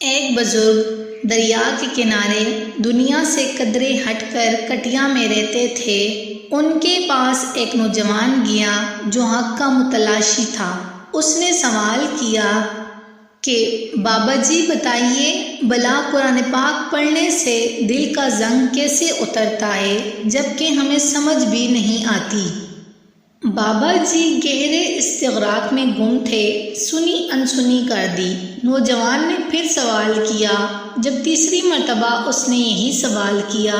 ایک بزرگ دریا کے کنارے دنیا سے قدرے ہٹ کر کٹیا میں رہتے تھے۔ ان کے پاس ایک نوجوان گیا جو حق کا متلاشی تھا۔ اس نے سوال کیا کہ بابا جی بتائیے، بھلا قرآن پاک پڑھنے سے دل کا زنگ کیسے اترتا ہے جبکہ ہمیں سمجھ بھی نہیں آتی؟ بابا جی گہرے استغراق میں گم تھے، سنی انسنی کر دی۔ نوجوان نے پھر سوال کیا۔ جب تیسری مرتبہ اس نے یہی سوال کیا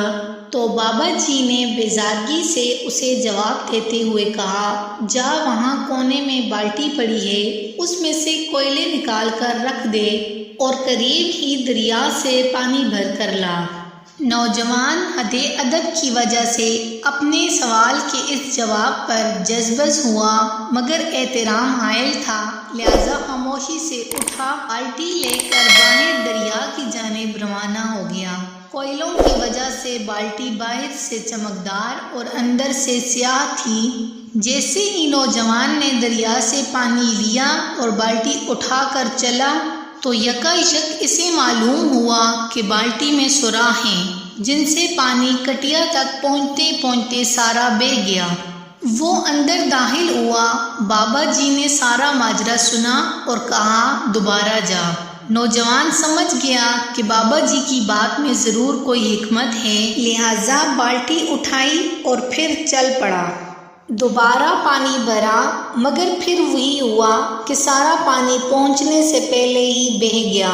تو بابا جی نے بیزارگی سے اسے جواب دیتے ہوئے کہا، جا وہاں کونے میں بالٹی پڑی ہے، اس میں سے کوئلے نکال کر رکھ دے اور قریب ہی دریا سے پانی بھر کر لا۔ نوجوان حد ادب کی وجہ سے اپنے سوال کے اس جواب پر جذبز ہوا مگر احترام حائل تھا، لہذا خاموشی سے اٹھا، بالٹی لے کر باہر دریا کی جانب روانہ ہو گیا۔ کوئلوں کی وجہ سے بالٹی باہر سے چمکدار اور اندر سے سیاہ تھی۔ جیسے ہی نوجوان نے دریا سے پانی لیا اور بالٹی اٹھا کر چلا تو یکایک اسے معلوم ہوا کہ بالٹی میں سوراخ ہیں جن سے پانی کٹیا تک پہنچتے پہنچتے سارا بہہ گیا۔ وہ اندر داخل ہوا۔ بابا جی نے سارا ماجرا سنا اور کہا، دوبارہ جا۔ نوجوان سمجھ گیا کہ بابا جی کی بات میں ضرور کوئی حکمت ہے، لہذا بالٹی اٹھائی اور پھر چل پڑا۔ دوبارہ پانی بھرا مگر پھر وہی ہوا کہ سارا پانی پہنچنے سے پہلے ہی بہہ گیا۔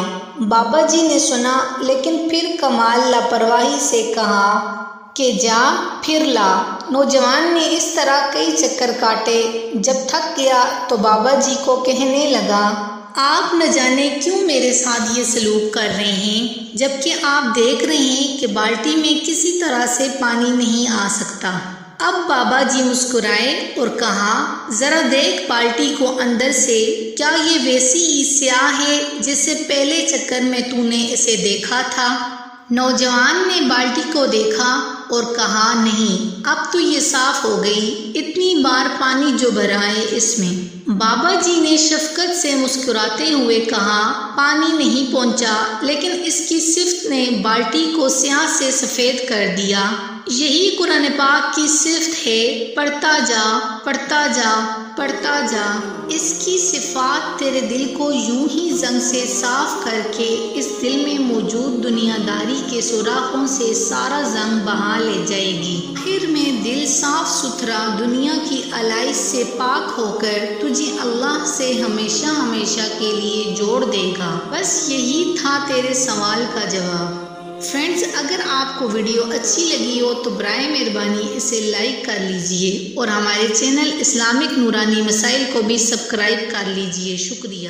بابا جی نے سنا لیکن پھر کمال لاپرواہی سے کہا کہ جا پھر لا۔ نوجوان نے اس طرح کئی چکر کاٹے، جب تھک گیا تو بابا جی کو کہنے لگا، آپ نہ جانے کیوں میرے ساتھ یہ سلوک کر رہے ہیں جبکہ آپ دیکھ رہے ہیں کہ بالٹی میں کسی طرح سے پانی نہیں آ سکتا۔ اب بابا جی مسکرائے اور کہا، ذرا دیکھ بالٹی کو اندر سے، کیا یہ ویسی ہی سیاہ ہے جیسے پہلے چکر میں تو نے اسے دیکھا تھا؟ نوجوان نے بالٹی کو دیکھا اور کہا، نہیں، اب تو یہ صاف ہو گئی، اتنی بار پانی جو بھرا ہے اس میں۔ بابا جی نے شفقت سے مسکراتے ہوئے کہا، پانی نہیں پہنچا لیکن اس کی صفت نے بالٹی کو سیاہ سے سفید کر دیا۔ یہی قرآن پاک کی صفت ہے، پڑھتا جا، پڑھتا جا، پڑھتا جا۔ اس کی صفات تیرے دل کو یوں ہی زنگ سے صاف کر کے اس دل میں موجود دنیا داری کے سوراخوں سے سارا زنگ بہا لے جائے گی۔ آخر میں دل صاف ستھرا دنیا کی علائش سے پاک ہو کر تجھے اللہ سے ہمیشہ ہمیشہ کے لیے جوڑ دے گا۔ بس یہی تھا تیرے سوال کا جواب۔ فرینڈز، اگر آپ کو ویڈیو اچھی لگی ہو تو برائے مہربانی اسے لائک کر لیجئے اور ہمارے چینل اسلامک نورانی مسائل کو بھی سبسکرائب کر لیجئے۔ شکریہ۔